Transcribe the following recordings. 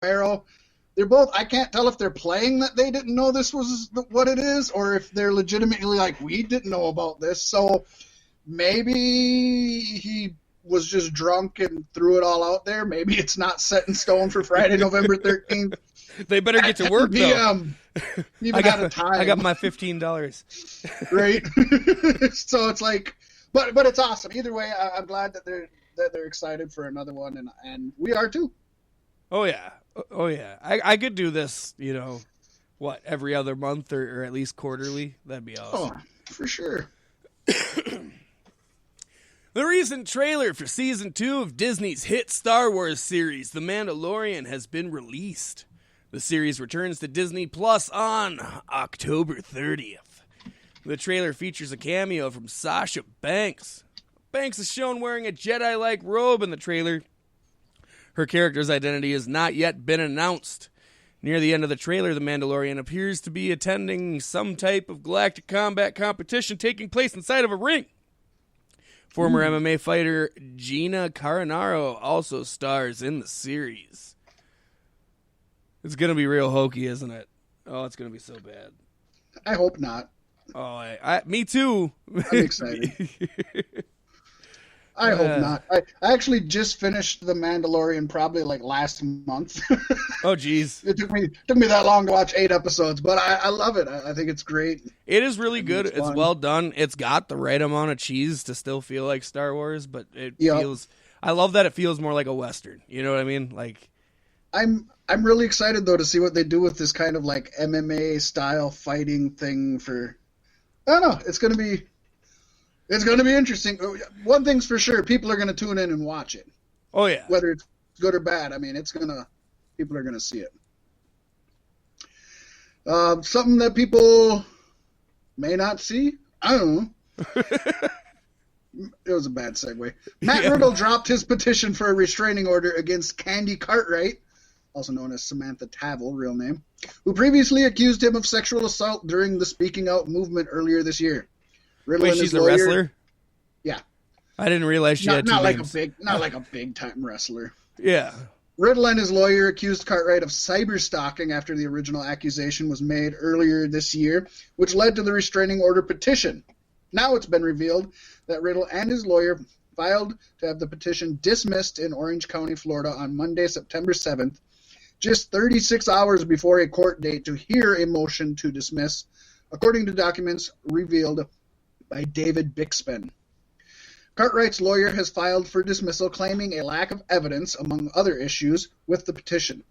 Arrow. They're both, I can't tell if they're playing that they didn't know this was what it is, or if they're legitimately like, we didn't know about this. So maybe he was just drunk and threw it all out there. Maybe it's not set in stone for Friday, November 13th. They better get to work, though. Even out of time. I got my $15. Right? So it's like, but it's awesome. Either way, I'm glad that they're excited for another one, and we are too. Oh, yeah. Oh, yeah. I could do this, every other month or at least quarterly. That'd be awesome. Oh, for sure. The recent trailer for Season 2 of Disney's hit Star Wars series, The Mandalorian, has been released. The series returns to Disney Plus on October 30th. The trailer features a cameo from Sasha Banks. Banks is shown wearing a Jedi-like robe in the trailer. Her character's identity has not yet been announced. Near the end of the trailer, the Mandalorian appears to be attending some type of galactic combat competition taking place inside of a ring. Former MMA fighter Gina Carrero also stars in the series. It's going to be real hokey, isn't it? Oh, it's going to be so bad. I hope not. Oh, me too. I'm excited. I hope not. I actually just finished The Mandalorian probably like last month. Oh, geez. It took me that long to watch 8 episodes, but I love it. I think it's great. It is really good. It's well done. It's got the right amount of cheese to still feel like Star Wars, but it feels... I love that it feels more like a Western. You know what I mean? Like, I'm really excited, though, to see what they do with this kind of like MMA-style fighting thing for... I don't know. It's going to be interesting. One thing's for sure, people are going to tune in and watch it. Oh, yeah. Whether it's good or bad, I mean, people are going to see it. Something that people may not see? I don't know. It was a bad segue. Matt Riddle dropped his petition for a restraining order against Candy Cartwright, also known as Samantha Tavel, real name, who previously accused him of sexual assault during the Speaking Out movement earlier this year. Riddle Wait, she's a wrestler? Yeah. I didn't realize she had two names. Not like a big-time wrestler. Yeah. Riddle and his lawyer accused Cartwright of cyber-stalking after the original accusation was made earlier this year, which led to the restraining order petition. Now it's been revealed that Riddle and his lawyer filed to have the petition dismissed in Orange County, Florida on Monday, September 7th, just 36 hours before a court date to hear a motion to dismiss, according to documents revealed by David Bixpen. Cartwright's lawyer has filed for dismissal, claiming a lack of evidence, among other issues, with the petition.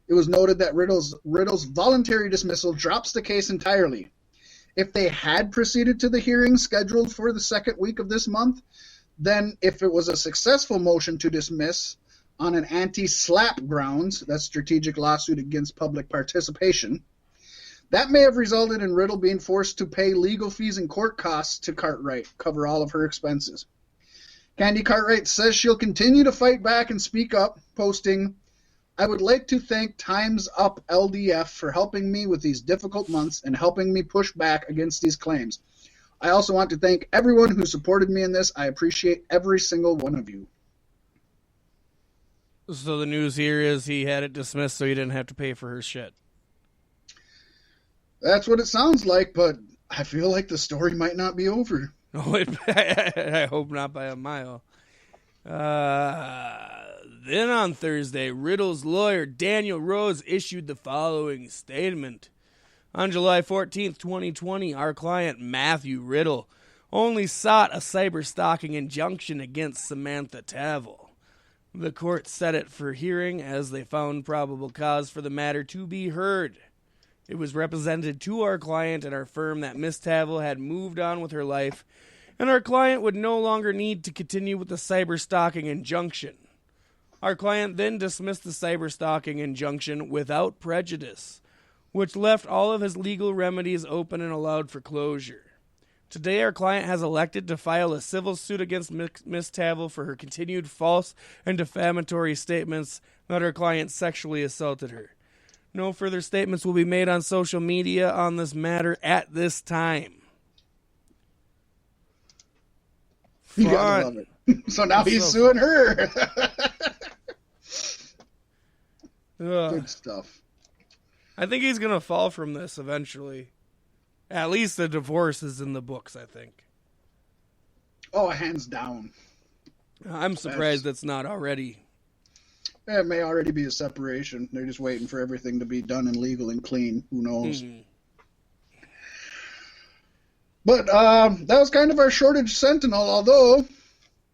It was noted that Riddle's voluntary dismissal drops the case entirely. If they had proceeded to the hearing scheduled for the second week of this month, then if it was a successful motion to dismiss on an anti-SLAPP grounds, that's strategic lawsuit against public participation, that may have resulted in Riddle being forced to pay legal fees and court costs to Cartwright, cover all of her expenses. Candy Cartwright says she'll continue to fight back and speak up, posting, "I would like to thank Time's Up LDF for helping me with these difficult months and helping me push back against these claims. I also want to thank everyone who supported me in this. I appreciate every single one of you." So the news here is he had it dismissed so he didn't have to pay for her shit. That's what it sounds like, but I feel like the story might not be over. No, I hope not by a mile. Then on Thursday, Riddle's lawyer, Daniel Rose, issued the following statement. On July 14th, 2020, our client, Matthew Riddle, only sought a cyber-stalking injunction against Samantha Tavel. The court set it for hearing as they found probable cause for the matter to be heard. It was represented to our client and our firm that Miss Tavel had moved on with her life, and our client would no longer need to continue with the cyber-stalking injunction. Our client then dismissed the cyber-stalking injunction without prejudice, which left all of his legal remedies open and allowed for closure. Today, our client has elected to file a civil suit against Miss Tavel for her continued false and defamatory statements that her client sexually assaulted her. No further statements will be made on social media on this matter at this time. You gotta love it. So now he's suing her. Good stuff. I think he's going to fall from this eventually. At least the divorce is in the books, I think. Oh, hands down. I'm surprised that's not already. It may already be a separation. They're just waiting for everything to be done and legal and clean. Who knows? But that was kind of our shortage sentinel, although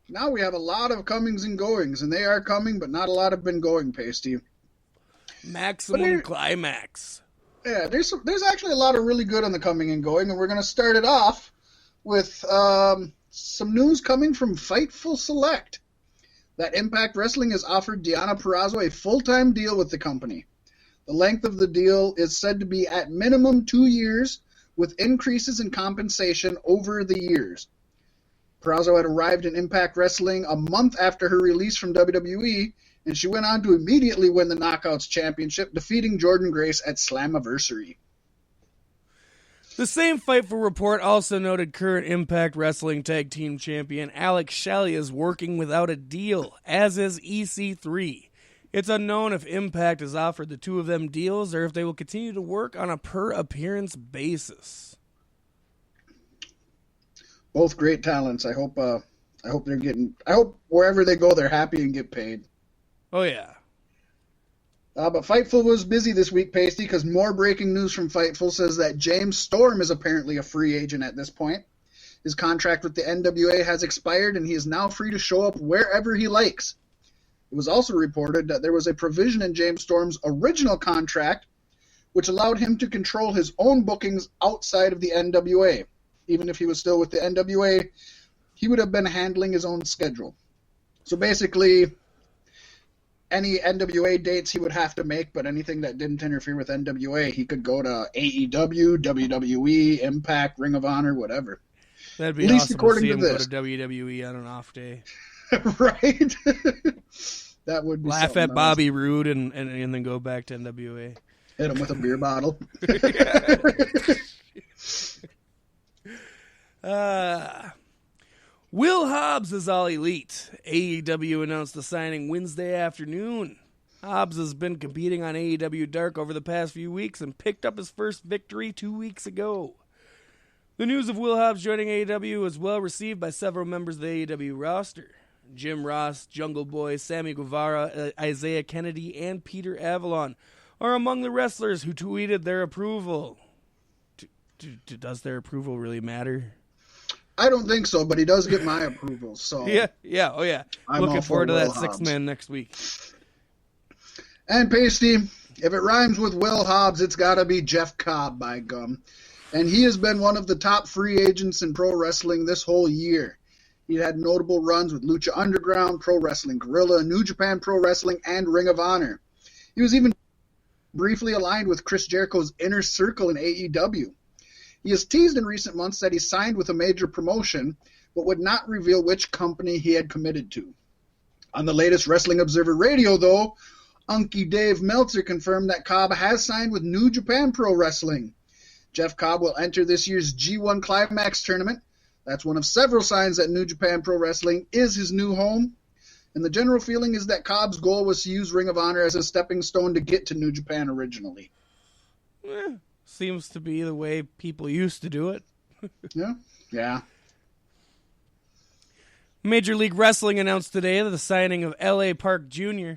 now we have a lot of comings and goings, and they are coming, but not a lot have been going, Paystee. Maximum climax. Yeah, there's actually a lot of really good on the coming and going, and we're going to start it off with some news coming from Fightful Select. That Impact Wrestling has offered Deonna Purrazzo a full-time deal with the company. The length of the deal is said to be at minimum 2 years, with increases in compensation over the years. Purrazzo had arrived in Impact Wrestling a month after her release from WWE, and she went on to immediately win the Knockouts Championship, defeating Jordynne Grace at Slammiversary. The same Fightful report also noted current Impact Wrestling Tag Team Champion Alex Shelley is working without a deal, as is EC3. It's unknown if Impact has offered the two of them deals or if they will continue to work on a per-appearance basis. Both great talents. I hope wherever they go, they're happy and get paid. Oh, yeah. But Fightful was busy this week, Paystee, because more breaking news from Fightful says that James Storm is apparently a free agent at this point. His contract with the NWA has expired, and he is now free to show up wherever he likes. It was also reported that there was a provision in James Storm's original contract which allowed him to control his own bookings outside of the NWA. Even if he was still with the NWA, he would have been handling his own schedule. So basically, any NWA dates he would have to make, but anything that didn't interfere with NWA, he could go to AEW, WWE, Impact, Ring of Honor, whatever. That'd be awesome to see him go to WWE on an off day. Right? That would be laugh at Bobby Roode and then go back to NWA. Hit him with a beer bottle. Will Hobbs is All Elite. AEW announced the signing Wednesday afternoon. Hobbs has been competing on AEW Dark over the past few weeks and picked up his first victory 2 weeks ago. The news of Will Hobbs joining AEW was well received by several members of the AEW roster. Jim Ross, Jungle Boy, Sammy Guevara, Isaiah Kennedy, and Peter Avalon are among the wrestlers who tweeted their approval. Does their approval really matter? I don't think so, but he does get my approval. So yeah, oh yeah. I'm looking forward to that Hobbs. 6-man next week. And Paystee, if it rhymes with Will Hobbs, it's got to be Jeff Cobb, by gum. And he has been one of the top free agents in pro wrestling this whole year. He had notable runs with Lucha Underground, Pro Wrestling Guerrilla, New Japan Pro Wrestling, and Ring of Honor. He was even briefly aligned with Chris Jericho's Inner Circle in AEW. He has teased in recent months that he signed with a major promotion, but would not reveal which company he had committed to. On the latest Wrestling Observer Radio, though, Unky Dave Meltzer confirmed that Cobb has signed with New Japan Pro Wrestling. Jeff Cobb will enter this year's G1 Climax tournament. That's one of several signs that New Japan Pro Wrestling is his new home. And the general feeling is that Cobb's goal was to use Ring of Honor as a stepping stone to get to New Japan originally. Seems to be the way people used to do it. Yeah. Major League Wrestling announced today the signing of L.A. Park Jr.,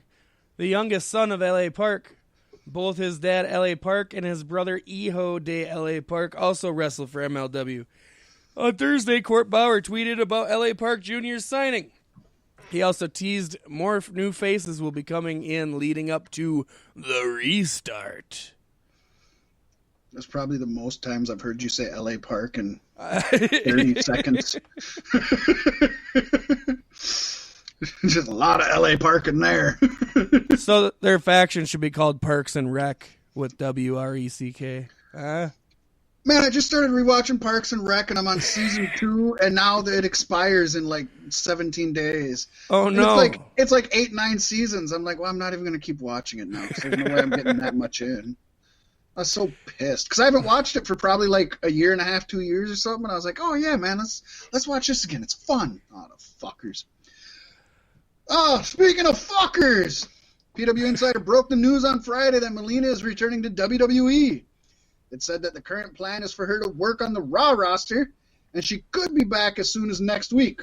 the youngest son of L.A. Park. Both his dad, L.A. Park, and his brother, Eho de L.A. Park, also wrestle for MLW. On Thursday, Court Bauer tweeted about L.A. Park Jr.'s signing. He also teased more new faces will be coming in leading up to the restart. That's probably the most times I've heard you say L.A. Park in 30 seconds. Just a lot of L.A. Park in there. So their faction should be called Parks and Rec with W-R-E-C-K. Man, I just started rewatching Parks and Rec, and I'm on season 2, and now it expires in like 17 days. Oh, and no. It's like 8-9 seasons. I'm like, well, I'm not even going to keep watching it now because there's no way I'm getting that much in. I was so pissed because I haven't watched it for probably like a year and a half, 2 years or something. And I was like, oh, yeah, man, let's watch this again. It's fun. Oh, the fuckers. Oh, speaking of fuckers, PW Insider broke the news on Friday that Melina is returning to WWE. It said that the current plan is for her to work on the Raw roster, and she could be back as soon as next week.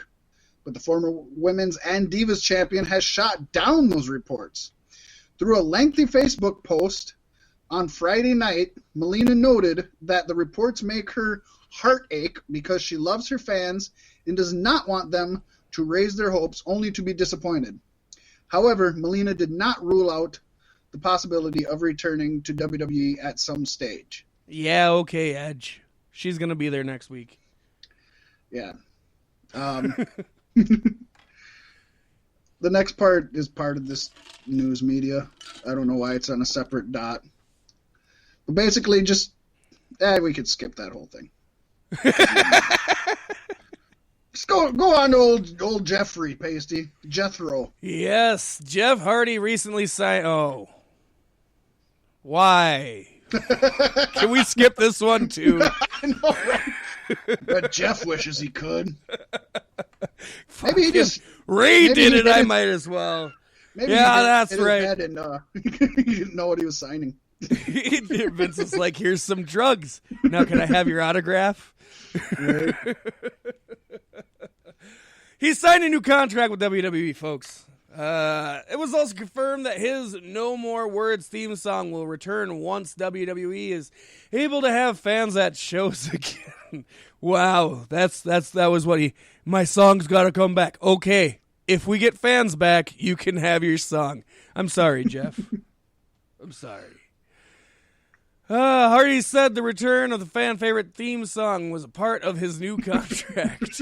But the former Women's and Divas champion has shot down those reports. Through a lengthy Facebook post on Friday night, Melina noted that the reports make her heart ache because she loves her fans and does not want them to raise their hopes only to be disappointed. However, Melina did not rule out the possibility of returning to WWE at some stage. Yeah, okay, Edge. She's going to be there next week. Yeah. The next part is part of this news media. I don't know why it's on a separate dot. But basically, just we could skip that whole thing. Just go on to old Jeffrey, Paystee. Jethro. Yes, Jeff Hardy recently signed. Oh, why? Can we skip this one too? I know, right? But Jeff wishes he could. Maybe he just Ray did it. I might as well. Maybe that's right. And he didn't know what he was signing. Vince is like, "Here's some drugs. Now, can I have your autograph?" Right. He signed a new contract with WWE, folks. It was also confirmed that his No More Words theme song will return once WWE is able to have fans at shows again. Wow, that was what my song's got to come back. Okay, if we get fans back, you can have your song. I'm sorry, Jeff. I'm sorry. Hardy said the return of the fan favorite theme song was a part of his new contract.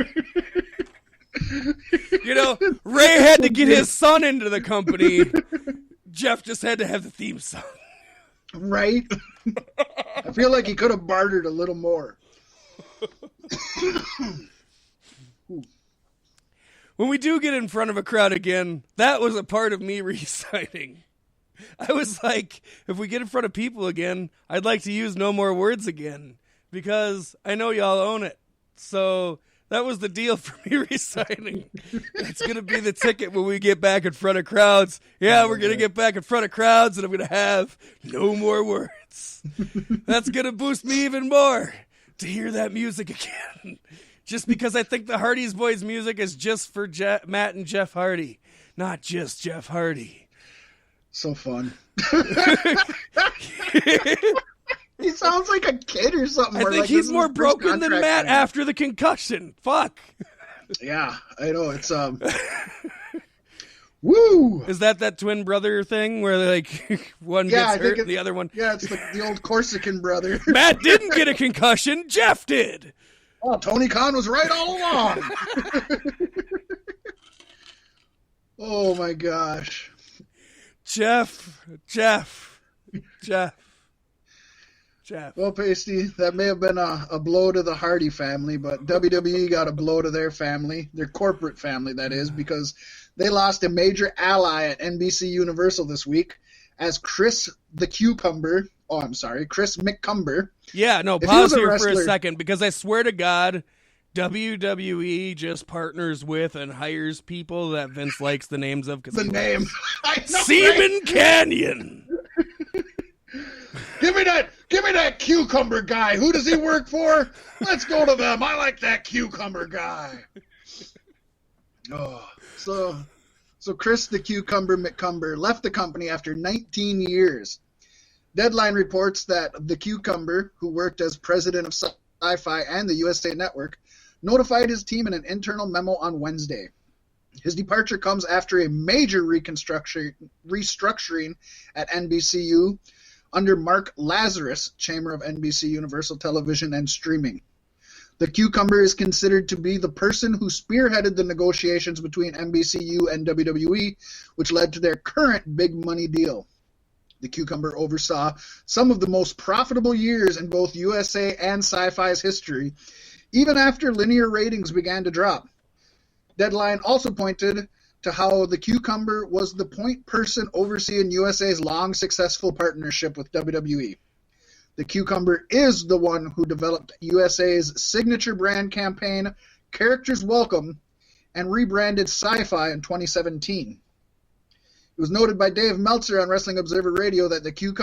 You know, Ray had to get his son into the company. Jeff just had to have the theme song. Right? I feel like he could have bartered a little more. When we do get in front of a crowd again, that was a part of me re-signing. I was like, if we get in front of people again, I'd like to use No More Words again, because I know y'all own it. So that was the deal for me re-signing. It's going to be the ticket when we get back in front of crowds. Yeah, we're going to get back in front of crowds, and I'm going to have No More Words. That's going to boost me even more to hear that music again. Just because I think the Hardy's Boys music is just for Matt and Jeff Hardy, not just Jeff Hardy. So fun. He sounds like a kid or something. I think like he's more broken than Matt after the concussion. Fuck. Yeah, I know. It's woo. Is that twin brother thing where like one gets hurt and the other one? Yeah, it's the old Corsican brother. Matt didn't get a concussion. Jeff did. Oh, Tony Khan was right all along. Oh my gosh. Jeff. Well, Paystee, that may have been a blow to the Hardy family, but WWE got a blow to their family, their corporate family, that is, because they lost a major ally at NBC Universal this week as Chris McCumber. Yeah, no, pause here for a second, because I swear to God, WWE just partners with and hires people that Vince likes the names of. The name. Seaman Canyon. Give me that cucumber guy. Who does he work for? Let's go to them. I like that cucumber guy. Oh, so Chris the Cucumber McCumber left the company after 19 years. Deadline reports that the Cucumber, who worked as president of Sci-Fi and the USA Network, notified his team in an internal memo on Wednesday. His departure comes after a major restructuring at NBCU under Mark Lazarus, chairman of NBC Universal Television and Streaming. The Cucumber is considered to be the person who spearheaded the negotiations between NBCU and WWE, which led to their current big money deal. The Cucumber oversaw some of the most profitable years in both USA and Sci-Fi's history, even after linear ratings began to drop. Deadline also pointed to how the Cucumber was the point person overseeing USA's long successful partnership with WWE. The Cucumber is the one who developed USA's signature brand campaign, Characters Welcome, and rebranded Sci-Fi in 2017. It was noted by Dave Meltzer on Wrestling Observer Radio that the Q